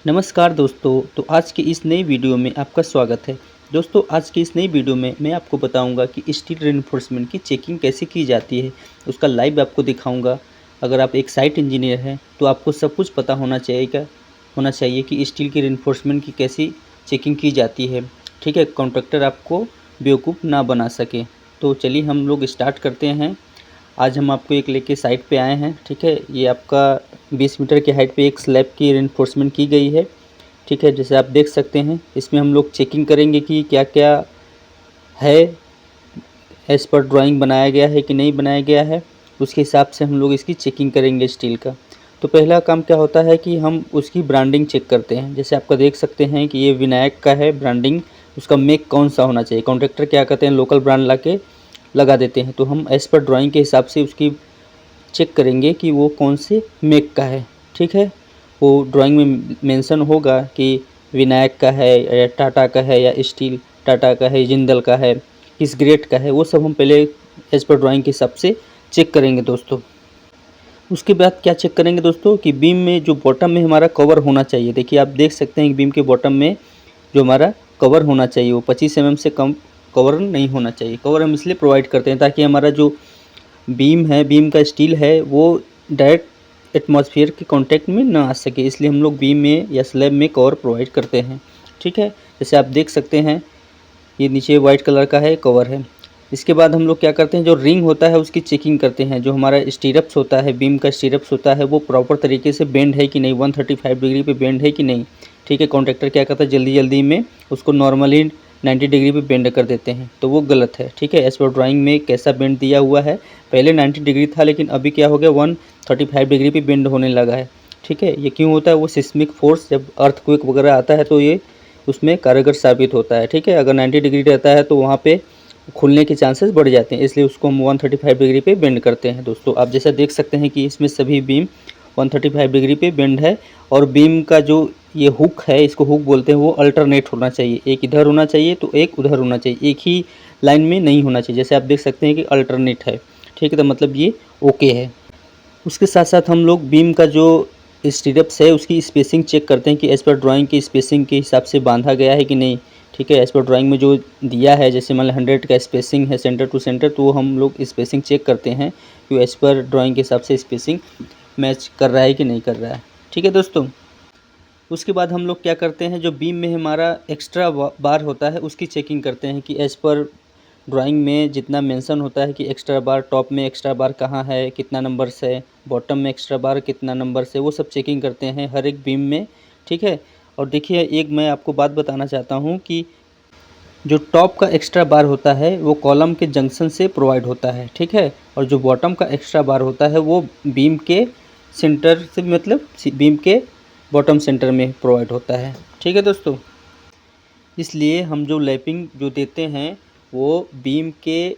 नमस्कार दोस्तों। तो आज की इस नई वीडियो में आपका स्वागत है। दोस्तों, आज की इस नई वीडियो में मैं आपको बताऊंगा कि स्टील रेनफोर्समेंट की चेकिंग कैसे की जाती है, उसका लाइव आपको दिखाऊंगा। अगर आप एक साइट इंजीनियर हैं तो आपको सब कुछ पता होना चाहिए कि स्टील की रेनफोर्समेंट की कैसी चेकिंग की जाती है। ठीक है, कॉन्ट्रैक्टर आपको बेवकूफ़ ना बना सके। तो चलिए हम लोग स्टार्ट करते हैं। आज हम आपको एक लेके साइट पे आए हैं। ठीक है, ये आपका 20 मीटर की हाइट पे एक स्लैब की रेनफोर्समेंट की गई है। ठीक है, जैसे आप देख सकते हैं इसमें हम लोग चेकिंग करेंगे कि क्या क्या है, एज़ पर ड्राइंग बनाया गया है कि नहीं बनाया गया है। उसके हिसाब से हम लोग इसकी चेकिंग करेंगे स्टील का। तो पहला काम क्या होता है कि हम उसकी ब्रांडिंग चेक करते हैं। जैसे आपका देख सकते हैं कि ये विनायक का है ब्रांडिंग, उसका मेक कौन सा होना चाहिए। कॉन्ट्रैक्टर क्या करते हैं, लोकल ब्रांड ला के लगा देते हैं। तो हम एज़ पर ड्राइंग के हिसाब से उसकी चेक करेंगे कि वो कौन से मेक का है। ठीक है, वो ड्राइंग में मेंशन होगा कि विनायक का है या टाटा का है या स्टील टाटा का है, जिंदल का है, किस ग्रेड का है, वो सब हम पहले एज पर ड्राइंग के हिसाब से चेक करेंगे दोस्तों। उसके बाद क्या चेक करेंगे दोस्तों कि बीम में जो बॉटम में हमारा कवर होना चाहिए। देखिए आप देख सकते हैं कि बीम के बॉटम में जो हमारा कवर होना चाहिए वो 25 mm से कम कवर नहीं होना चाहिए। कवर हम इसलिए प्रोवाइड करते हैं ताकि हमारा जो बीम है, बीम का स्टील है, वो डायरेक्ट एटमॉस्फेयर के कांटेक्ट में ना आ सके, इसलिए हम लोग बीम में या स्लैब में कवर प्रोवाइड करते हैं। ठीक है, जैसे आप देख सकते हैं ये नीचे वाइट कलर का है कवर है। इसके बाद हम लोग क्या करते हैं, जो रिंग होता है उसकी चेकिंग करते हैं। जो हमारा स्टीरप्स होता है, बीम का स्टीरप्स होता है, वो प्रॉपर तरीके से बेंड है कि नहीं, 135 डिग्री पे बेंड है कि नहीं। ठीक है, कॉन्ट्रैक्टर क्या करता है जल्दी जल्दी में उसको नॉर्मली 90 डिग्री पे बेंड कर देते हैं, तो वो गलत है। ठीक है, एज पर ड्राइंग में कैसा बेंड दिया हुआ है, पहले 90 डिग्री था लेकिन अभी क्या हो गया 135 डिग्री पे बेंड होने लगा है। ठीक है, ये क्यों होता है, वो सिस्मिक फोर्स जब अर्थक्वेक वगैरह आता है तो ये उसमें कारगर साबित होता है। ठीक है, अगर 90 डिग्री रहता है तो वहाँ पे खुलने के चांसेस बढ़ जाते हैं, इसलिए उसको हम 135 डिग्री पे बेंड करते हैं। दोस्तों आप जैसा देख सकते हैं कि इसमें सभी बीम 135 डिग्री पे बेंड है। और बीम का जो ये हुक है, इसको हुक बोलते हैं, वो अल्टरनेट होना चाहिए। एक इधर होना चाहिए तो एक उधर होना चाहिए, एक ही लाइन में नहीं होना चाहिए। जैसे आप देख सकते हैं कि अल्टरनेट है। ठीक है, तो मतलब ये ओके है। उसके साथ साथ हम लोग बीम का जो स्टीरप्स है उसकी स्पेसिंग चेक करते हैं कि एज़ पर ड्राइंग की स्पेसिंग के हिसाब से बांधा गया है कि नहीं। ठीक है, एज़ पर ड्राइंग में जो दिया है, जैसे मान लो 100 का स्पेसिंग है सेंटर टू सेंटर, तो हम लोग स्पेसिंग चेक करते हैं कि एज़ पर ड्राइंग के हिसाब से स्पेसिंग मैच कर रहा है कि नहीं कर रहा है। ठीक है दोस्तों, उसके बाद हम लोग क्या करते हैं, जो बीम में हमारा एक्स्ट्रा बार होता है उसकी चेकिंग करते हैं कि एज़ पर ड्राइंग में जितना मेंशन होता है कि एक्स्ट्रा बार, टॉप में एक्स्ट्रा बार कहाँ है, कितना नंबर से, बॉटम में एक्स्ट्रा बार कितना नंबर से, वो सब चेकिंग करते हैं हर एक बीम में। ठीक है, और देखिए एक मैं आपको बात बताना चाहता हूँ कि जो टॉप का एक्स्ट्रा बार होता है वो कॉलम के जंक्शन से प्रोवाइड होता है। ठीक है, और जो बॉटम का एक्स्ट्रा बार होता है वो बीम के सेंटर से, मतलब बीम के बॉटम सेंटर में प्रोवाइड होता है। ठीक है दोस्तों, इसलिए हम जो लैपिंग जो देते हैं वो बीम के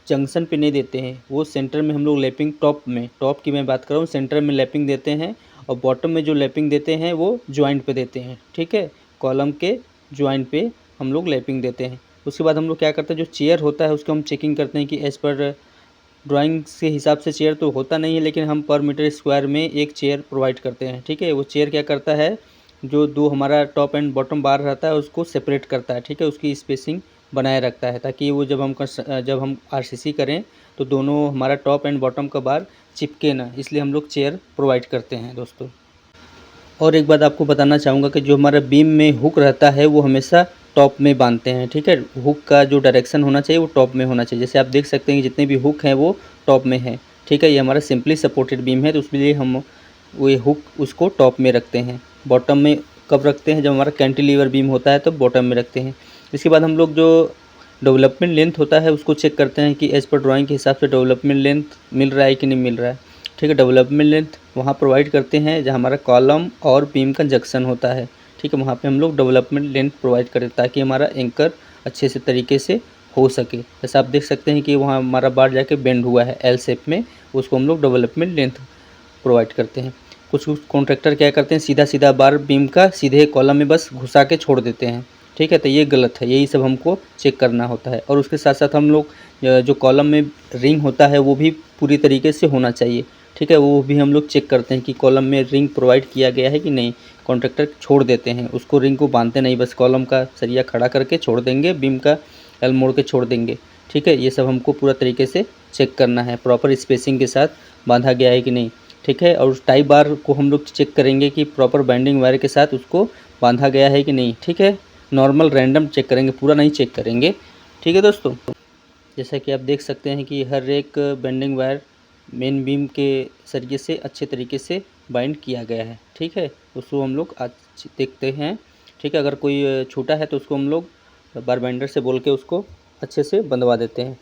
जंक्शन पे नहीं देते हैं, वो सेंटर में हम लोग लैपिंग, टॉप की मैं बात कर रहा हूँ, सेंटर में लैपिंग देते हैं। और बॉटम में जो लैपिंग देते हैं वो जॉइंट पे देते हैं। ठीक है, कॉलम के जॉइंट पे हम लोग लैपिंग देते हैं। उसके बाद हम लोग क्या करते हैं, जो चेयर होता है उसको हम चेकिंग करते हैं कि एज़ पर ड्राइंग के हिसाब से चेयर तो होता नहीं है, लेकिन हम पर मीटर स्क्वायर में एक चेयर प्रोवाइड करते हैं। ठीक है, वो चेयर क्या करता है, जो दो हमारा टॉप एंड बॉटम बार रहता है उसको सेपरेट करता है। ठीक है, उसकी स्पेसिंग बनाए रखता है ताकि वो जब हम आरसीसी करें तो दोनों हमारा टॉप एंड बॉटम का बार चिपके ना, इसलिए हम लोग चेयर प्रोवाइड करते हैं दोस्तों। और एक बात आपको बताना चाहूँगा कि जो हमारा बीम में हुक रहता है वो हमेशा टॉप में बांधते हैं। ठीक है, हुक का जो डायरेक्शन होना चाहिए वो टॉप में होना चाहिए। जैसे आप देख सकते हैं कि जितने भी हुक हैं वो टॉप में हैं। ठीक है, ये हमारा सिंपली सपोर्टेड बीम है तो उसके लिए हम वो ये हुक उसको टॉप में रखते हैं। बॉटम में कब रखते हैं, जब हमारा कैंटिलीवर बीम होता है तो बॉटम में रखते हैं। इसके बाद हम लोग जो डेवलपमेंट लेंथ होता है उसको चेक करते हैं कि एज़ पर ड्राइंग के हिसाब से डेवलपमेंट लेंथ मिल रहा है कि नहीं मिल रहा है। ठीक है, डेवलपमेंट लेंथ वहाँ प्रोवाइड करते हैं जहाँ हमारा कॉलम और बीम का जंक्शन होता है। ठीक है, वहाँ पे हम लोग डेवलपमेंट लेंथ प्रोवाइड करें ताकि हमारा एंकर अच्छे से तरीके से हो सके। जैसे आप देख सकते हैं कि वहाँ हमारा बार जाके बेंड हुआ है एल शेप में, उसको हम लोग डेवलपमेंट लेंथ प्रोवाइड करते हैं। कुछ कुछ कॉन्ट्रैक्टर क्या करते हैं, सीधा सीधा बार बीम का सीधे कॉलम में बस घुसा के छोड़ देते हैं। ठीक है, तो ये गलत है, यही सब हमको चेक करना होता है। और उसके साथ साथ हम लोग जो कॉलम में रिंग होता है वो भी पूरी तरीके से होना चाहिए। ठीक है, वो भी हम लोग चेक करते हैं कि कॉलम में रिंग प्रोवाइड किया गया है कि नहीं। कॉन्ट्रैक्टर छोड़ देते हैं, उसको रिंग को बांधते नहीं, बस कॉलम का सरिया खड़ा करके छोड़ देंगे, बीम का एल मोड़ के छोड़ देंगे। ठीक है, ये सब हमको पूरा तरीके से चेक करना है, प्रॉपर स्पेसिंग के साथ बांधा गया है कि नहीं। ठीक है, और टाई बार को हम लोग चेक करेंगे कि प्रॉपर बैंडिंग वायर के साथ उसको बांधा गया है कि नहीं। ठीक है, नॉर्मल रैंडम चेक करेंगे, पूरा नहीं चेक करेंगे। ठीक है दोस्तों, जैसा कि आप देख सकते हैं कि हर एक बेंडिंग वायर मेन बीम के सरिये से अच्छे तरीके से बाइंड किया गया है। ठीक है, उसको हम लोग आज देखते हैं। ठीक है, अगर कोई छोटा है तो उसको हम लोग बार बाइंडर से बोल के उसको अच्छे से बंधवा देते हैं।